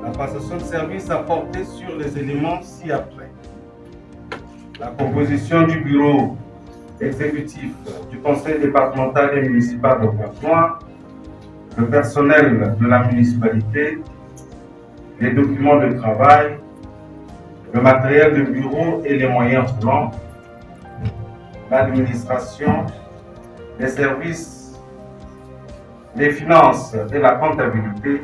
La passation de service a porté sur les éléments ci-après. La composition du bureau exécutif du conseil départemental et municipal de Pointe-Noire, le personnel de la municipalité, les documents de travail, le matériel de bureau et les moyens roulants, l'administration, les services, les finances et la comptabilité,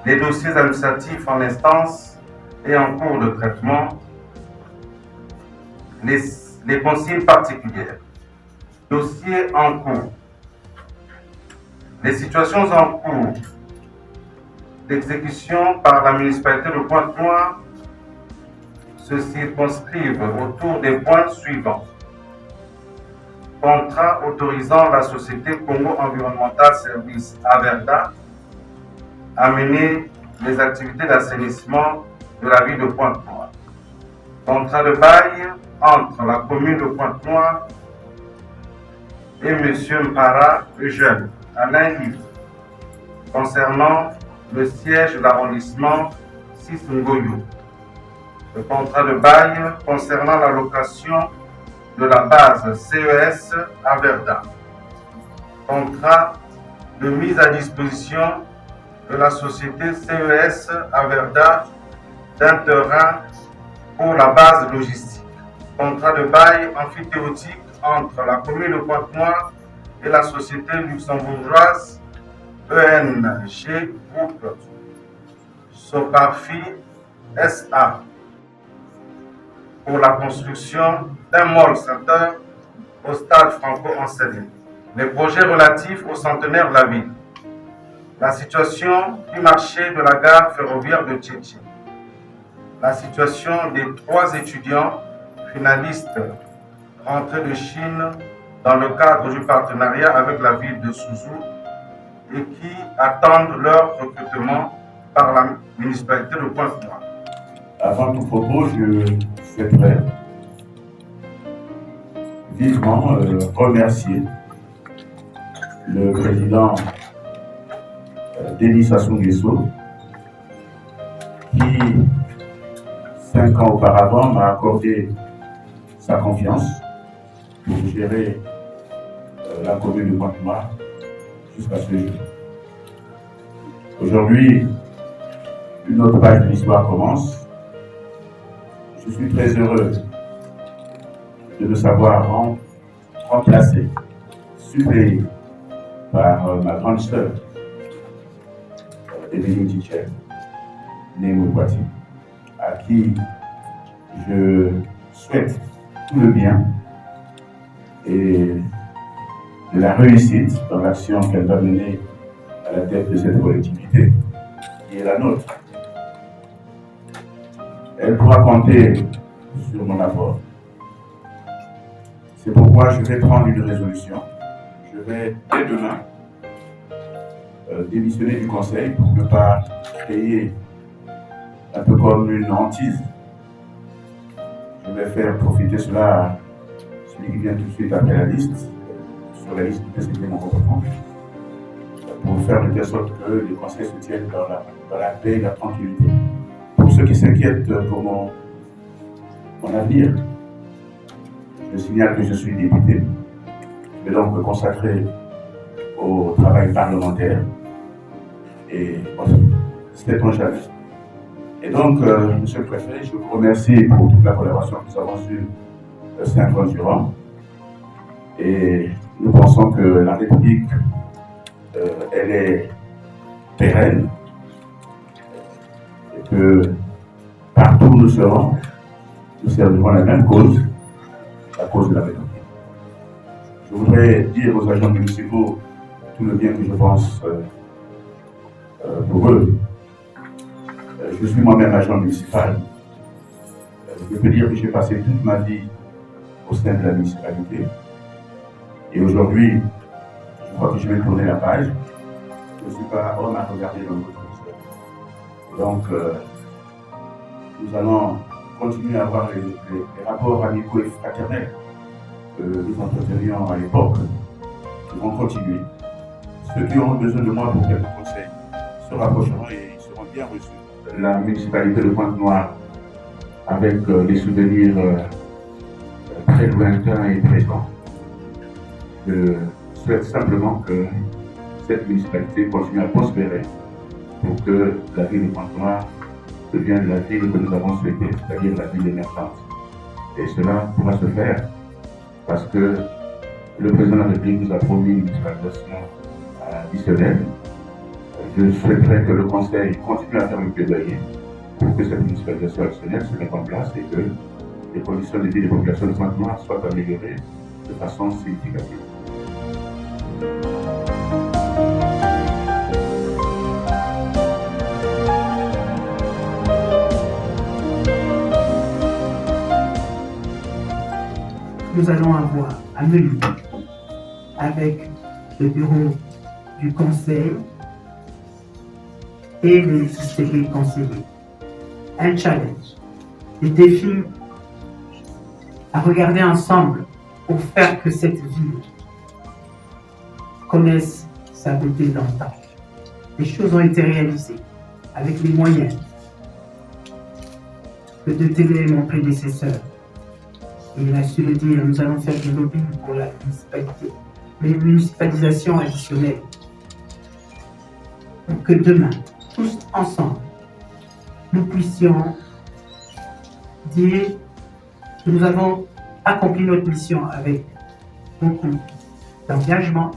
les dossiers administratifs en instance et en cours de traitement, les consignes particulières, dossiers en cours, les situations en cours d'exécution par la municipalité de Pointe-Noire se circonscrivent autour des points suivants. Contrat autorisant la société Congo Environnemental Service Averda à mener les activités d'assainissement de la ville de Pointe-Noire. Contrat de bail entre la commune de Pointe-Noire et M. Mpara Eugène Alain Yves concernant le siège de l'arrondissement Sissingoyo. Le contrat de bail concernant la location de la base CES à Verdun. Contrat de mise à disposition de la société CES à Verdun d'un terrain pour la base logistique. Contrat de bail amphithéotique entre la commune de Pointe-Noire et la société luxembourgeoise ENG Group Soparfi SA pour la construction d'un mall center au stade Franco-Encelé. Les projets relatifs au centenaire de la ville. La situation du marché de la gare ferroviaire de Tchétché. La situation des 3 étudiants finalistes rentrés de Chine dans le cadre du partenariat avec la ville de Suzhou et qui attendent leur recrutement par la municipalité de Pointe-Noire. Avant tout propos, je souhaiterais vivement remercier le président Denis Sassou Nguesso qui, 5 ans auparavant, m'a accordé sa confiance pour gérer la commune de Pointe-Noire jusqu'à ce jour. Aujourd'hui, une autre page de l'histoire commence. Je suis très heureux de me savoir remplacé, suppléé par ma grande sœur, Evelyne Tichel, née Mokwati, à qui je souhaite tout le bien et de la réussite dans l'action qu'elle va mener à la tête de cette collectivité qui est la nôtre. Elle pourra compter sur mon apport. C'est pourquoi je vais prendre une résolution. Je vais, dès demain, démissionner du conseil pour ne pas créer un peu comme une hantise. Je vais faire profiter cela à celui qui vient tout de suite après la liste, sur la liste qui peut citer mon regroupement, pour faire de telle sorte que les conseils se tiennent dans la paix et la tranquillité. Pour ceux qui s'inquiètent pour mon avenir, je signale que je suis député. Je vais donc me consacrer au travail parlementaire et c'est un jamais. Et donc, Monsieur le Préfet, je vous remercie pour toute la collaboration que nous avons eue 5 ans durant. Et nous pensons que la République, elle est pérenne, et que partout où nous serons, nous servirons la même cause, la cause de la République. Je voudrais dire aux agents municipaux tout le bien que je pense pour eux. Je suis moi-même agent municipal. Je peux dire que j'ai passé toute ma vie au sein de la municipalité. Et aujourd'hui, je crois que je vais tourner la page. Je ne suis pas homme à regarder dans l'autre sens. Donc, nous allons continuer à avoir les rapports amicaux et fraternels que nous entretenions à l'époque. Nous vont continuer. Ceux qui auront besoin de moi pour quelques conseils se rapprocheront et ils seront bien reçus. La municipalité de Pointe-Noire, avec des souvenirs très lointains et présents, je souhaite simplement que cette municipalité continue à prospérer pour que la ville de Pointe-Noire devienne la ville que nous avons souhaitée, c'est-à-dire la ville émergente. Et cela pourra se faire parce que le président de la République nous a promis une municipalisation additionnelle. Je souhaiterais que le Conseil continue à faire le plaidoyer pour que cette municipalisation additionnelle se mette en place et que les conditions de vie des populations de Pointe-Noire soient améliorées de façon significative. Nous allons avoir un menu avec le bureau du conseil et les systèmes conseillers. Un challenge, des défis à regarder ensemble pour faire que cette ville connaisse sa beauté d'antan. Les choses ont été réalisées avec les moyens que de télé mon prédécesseur. Et il a su le dire, nous allons faire du lobbying pour la municipalité, mais une municipalisation additionnelle. Pour que demain, tous ensemble, nous puissions dire que nous avons accompli notre mission avec beaucoup d'engagement,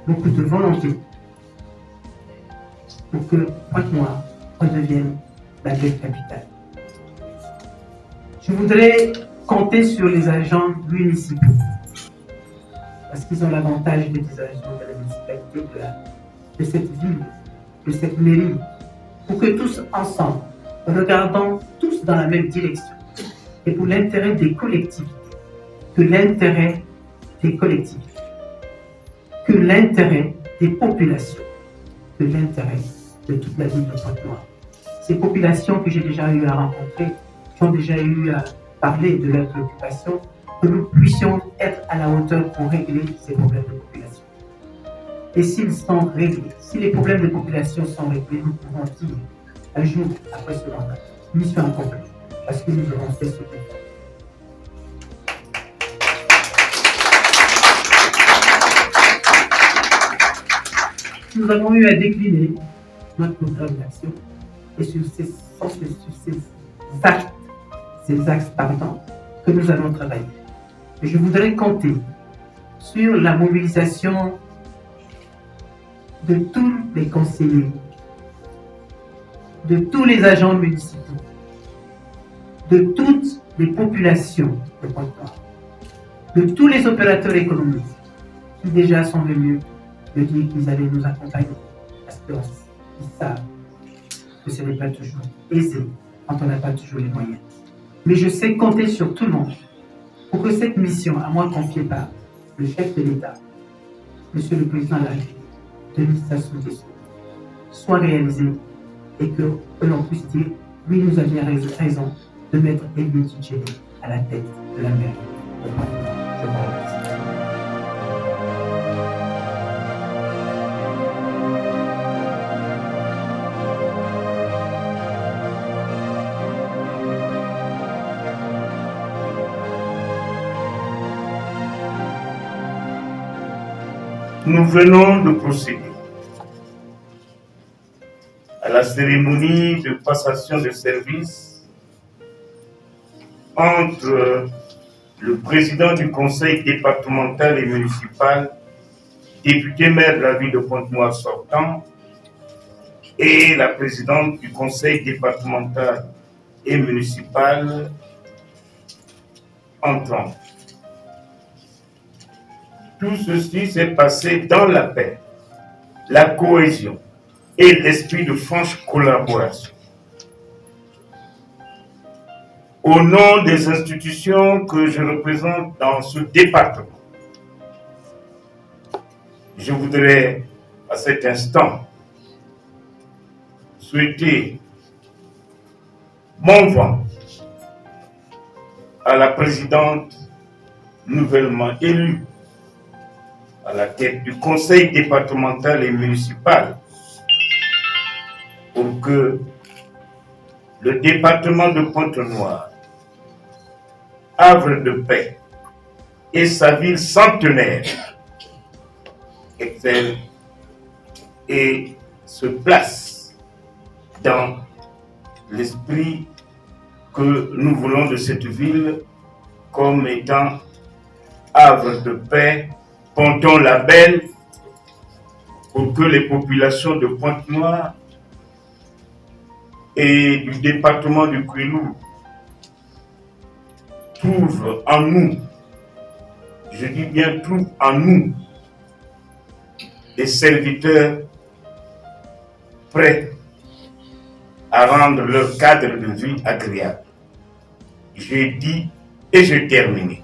beaucoup de volonté, pour que Pointe-Noire redevienne la belle capitale. Je voudrais compter sur les agents municipaux, parce qu'ils ont l'avantage des agents de la municipalité, de cette ville, de cette mairie, pour que tous ensemble, regardons tous dans la même direction, et pour l'intérêt des collectivités, que l'intérêt des collectivités, que l'intérêt des populations, que l'intérêt de toute la ville de Pointe-Noire. Ces populations que j'ai déjà eu à rencontrer, qui ont déjà eu à parler de leurs préoccupations, que nous puissions être à la hauteur pour régler ces problèmes de population. Et s'ils sont réglés, si les problèmes de population sont réglés, nous pouvons dire un jour après ce mandat, mission accomplie, parce que nous avons fait ce qu'il faut. Nous avons eu à décliner notre programme d'action et sur ces axes que nous allons travailler. Et je voudrais compter sur la mobilisation de tous les conseillers, de tous les agents municipaux, de toutes les populations de Pointe-Noire, de tous les opérateurs économiques qui déjà sont venus de dire qu'ils allaient nous accompagner, parce qu'ils savent que ce n'est pas toujours aisé quand on n'a pas toujours les moyens. Mais je sais compter sur tout le monde pour que cette mission, à moi confiée par le chef de l'État, Monsieur le Président de la République, Denis Sassou Nguesso, soit réalisée et que l'on puisse dire oui, nous avions raison de mettre Élie Tidjéné à la tête de la mairie de Pointe-Noire. Je vous remercie. Nous venons de procéder à la cérémonie de passation de service entre le président du conseil départemental et municipal, député maire de la ville de Pointe-Noire sortant, et la présidente du conseil départemental et municipal entrant. Tout ceci s'est passé dans la paix, la cohésion et l'esprit de franche collaboration. Au nom des institutions que je représente dans ce département, je voudrais à cet instant souhaiter bon vent à la présidente nouvellement élue à la tête du conseil départemental et municipal pour que le département de Pointe-Noire, havre de paix et sa ville centenaire excelle et se place dans l'esprit que nous voulons de cette ville comme étant havre de paix, Ponton la Belle, pour que les populations de Pointe-Noire et du département du Kouilou trouvent en nous, je dis bien trouvent en nous, des serviteurs prêts à rendre leur cadre de vie agréable. J'ai dit et j'ai terminé.